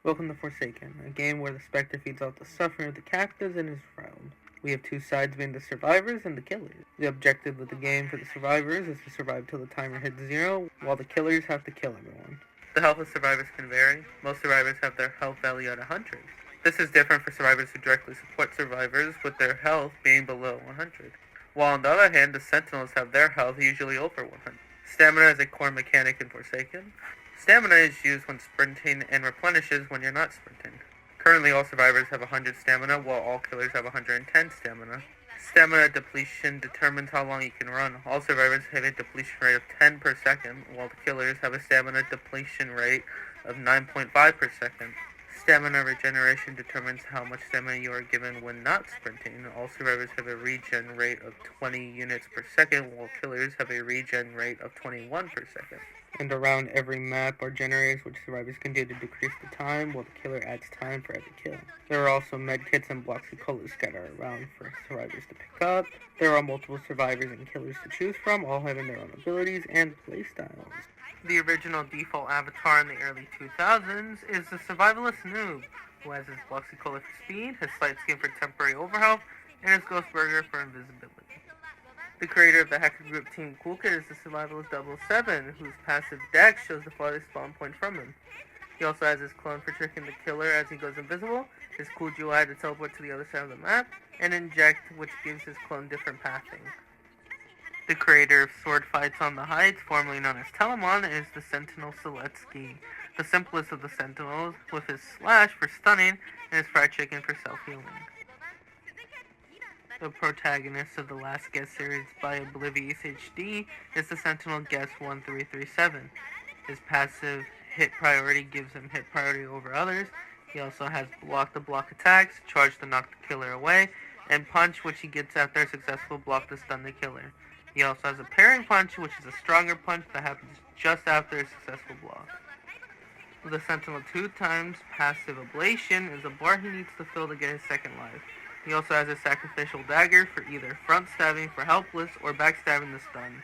Welcome to Forsaken, a game where the Spectre feeds off the suffering of the captives in his realm. We have two sides being the survivors and the killers. The objective of the game for the survivors is to survive till the timer hits 0, while the killers have to kill everyone. The health of survivors can vary. Most survivors have their health value at 100. This is different for survivors who directly support survivors, with their health being below 100. While on the other hand, the Sentinels have their health usually over 100. Stamina is a core mechanic in Forsaken. Stamina is used when sprinting and replenishes when you're not sprinting. Currently, all survivors have 100 stamina, while all killers have 110 stamina. Stamina depletion determines how long you can run. All survivors have a depletion rate of 10 per second, while the killers have a stamina depletion rate of 9.5 per second. Stamina regeneration determines how much stamina you are given when not sprinting. All survivors have a regen rate of 20 units per second, while killers have a regen rate of 21 per second. And around every map are generators which survivors can do to decrease the time, while the killer adds time for every kill. There are also medkits and blocks of colors scattered around for survivors to pick up. There are multiple survivors and killers to choose from, all having their own abilities and playstyles. The original default avatar in the early 2000s is the survivalist noob, who has his Bloxy-Cola for speed, his slight skin for temporary overhealth, and his Ghost Burger for invisibility. The creator of the hacker group Team Cool Kid is the survivalist 007, whose passive dex shows the farthest spawn point from him. He also has his clone for tricking the killer as he goes invisible, his cool UI to teleport to the other side of the map, and inject, which gives his clone different pathing. The creator of Sword Fights on the Heights, formerly known as Telemon, is the Sentinel Seletsky, the simplest of the Sentinels, with his slash for stunning and his fried chicken for self-healing. The protagonist of the Last Guest series by Oblivious HD is the Sentinel Guest 1337. His passive hit priority gives him hit priority over others. He also has block to block attacks, charge to knock the killer away, and punch, which he gets after a successful block to stun the killer. He also has a parrying punch, which is a stronger punch that happens just after a successful block. The Sentinel 2 times passive ablation is a bar he needs to fill to get his second life. He also has a sacrificial dagger for either front stabbing for helpless or backstabbing the stun,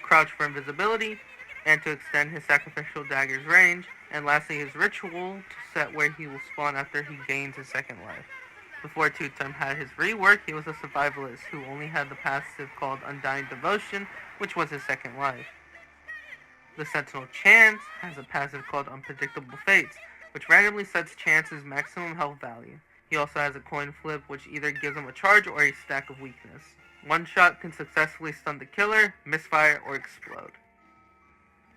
crouch for invisibility, and to extend his sacrificial dagger's range, and lastly his ritual to set where he will spawn after he gains his second life. Before Two-Time had his rework, he was a survivalist who only had the passive called Undying Devotion, which was his second life. The Sentinel Chance has a passive called Unpredictable Fates, which randomly sets Chance's maximum health value. He also has a coin flip, which either gives him a charge or a stack of weakness. One shot can successfully stun the killer, misfire, or explode.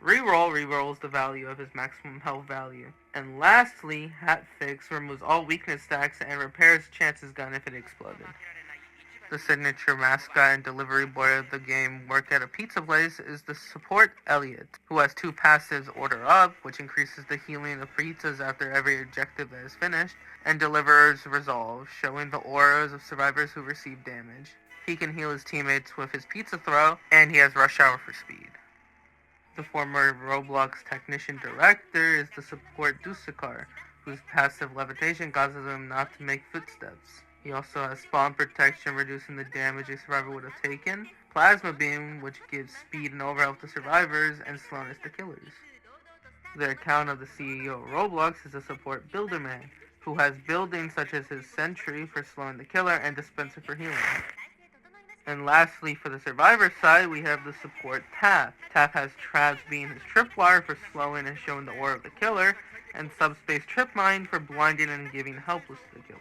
Reroll rerolls the value of his maximum health value. And lastly, Hat Fix removes all weakness stacks and repairs Chance's gun if it exploded. The signature mascot and delivery boy of the game work at a pizza place is the support Elliot, who has two passives: Order Up, which increases the healing of pizzas after every objective that is finished, and Deliverer's Resolve, showing the auras of survivors who receive damage. He can heal his teammates with his pizza throw, and he has Rush Hour for speed. The former Roblox technician director is the support Dusakar, whose passive levitation causes him not to make footsteps. He also has spawn protection, reducing the damage a survivor would have taken, plasma beam, which gives speed and overhealth to survivors, and slowness to killers. The account of the CEO of Roblox is the support Builderman, who has buildings such as his sentry for slowing the killer and dispenser for healing. And lastly, for the survivor side, we have the support Taff. Taff has traps being his tripwire for slowing and showing the aura of the killer, and subspace trip mine for blinding and giving helpless to the killer.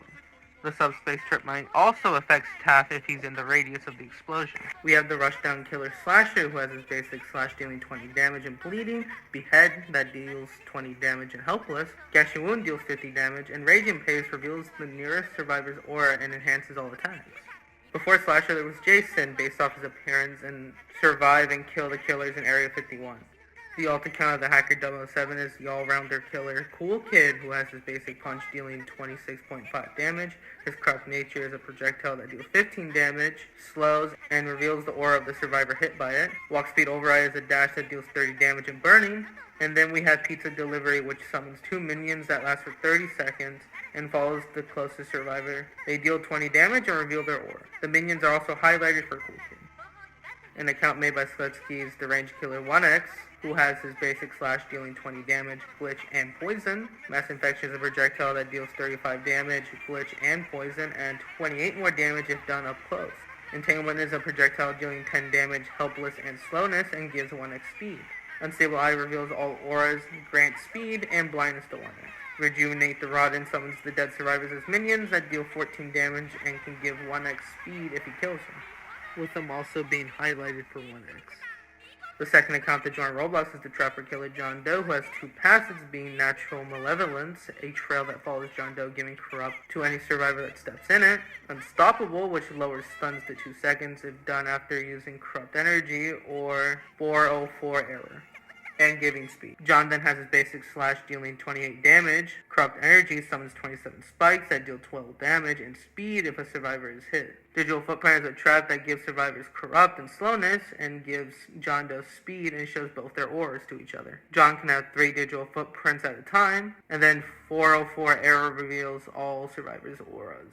The subspace trip mine also affects Taff if he's in the radius of the explosion. We have the rushdown killer Slasher, who has his basic slash dealing 20 damage and bleeding, Behead that deals 20 damage and helpless, Gashing Wound deals 50 damage, and Raging Pace reveals the nearest survivor's aura and enhances all attacks. Before Slasher, there was Jason, based off his appearance and survive and kill the killers in Area 51. The alt account of the hacker 007 is the all-rounder killer Cool Kid, who has his basic punch dealing 26.5 damage. His corrupt nature is a projectile that deals 15 damage, slows, and reveals the aura of the survivor hit by it. Walk Speed Override is a dash that deals 30 damage and burning. And then we have Pizza Delivery, which summons two minions that last for 30 seconds and follows the closest survivor. They deal 20 damage and reveal their aura. The minions are also highlighted for Cool Kid. An account made by Slutsky is the Range Killer 1X, who has his basic slash dealing 20 damage, glitch, and poison. Mass Infection is a projectile that deals 35 damage, glitch, and poison, and 28 more damage if done up close. Entanglement is a projectile dealing 10 damage, helpless, and slowness, and gives 1x speed. Unstable Eye reveals all auras, grants speed, and blindness to 1x. Rejuvenate the Rod and summons the dead survivors as minions that deal 14 damage and can give 1x speed if he kills them, with them also being highlighted for 1x. The second account to join Roblox is the Trapper Killer John Doe, who has two passives, being Natural Malevolence, a trail that follows John Doe giving corrupt to any survivor that steps in it, Unstoppable, which lowers stuns to 2 seconds if done after using corrupt energy, or 404 Error, and giving speed. John then has his basic slash dealing 28 damage, corrupt energy summons 27 spikes that deal 12 damage, and speed if a survivor is hit. Digital Footprint is a trap that gives survivors corrupt and slowness, and gives John Doe speed and shows both their auras to each other. John can have 3 digital footprints at a time, and then 404 Error reveals all survivors' auras.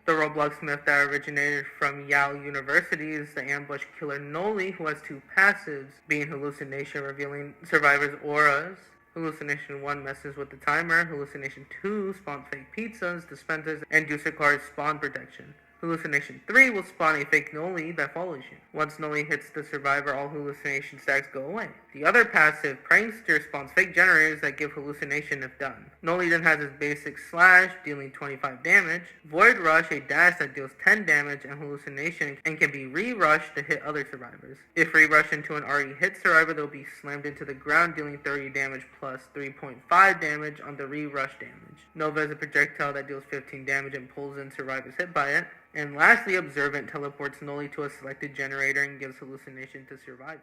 The Roblox myth that originated from Yale University is the Ambush Killer Noli, who has two passives, being Hallucination, revealing survivors' auras. Hallucination 1 messes with the timer. Hallucination 2 spawns fake pizzas, dispensers, and Deucer cards spawn protection. Hallucination 3 will spawn a fake Noli that follows you. Once Noli hits the survivor, all hallucination stacks go away. The other passive, Prankster, spawns fake generators that give hallucination if done. Noli then has his basic slash, dealing 25 damage, Void Rush, a dash that deals 10 damage, and hallucination, and can be re-rushed to hit other survivors. If re-rushed into an already hit survivor, they'll be slammed into the ground, dealing 30 damage plus 3.5 damage on the re-rush damage. Nova is a projectile that deals 15 damage and pulls in survivors hit by it. And lastly, Observant teleports Noli to a selected generator and gives hallucination to survivors.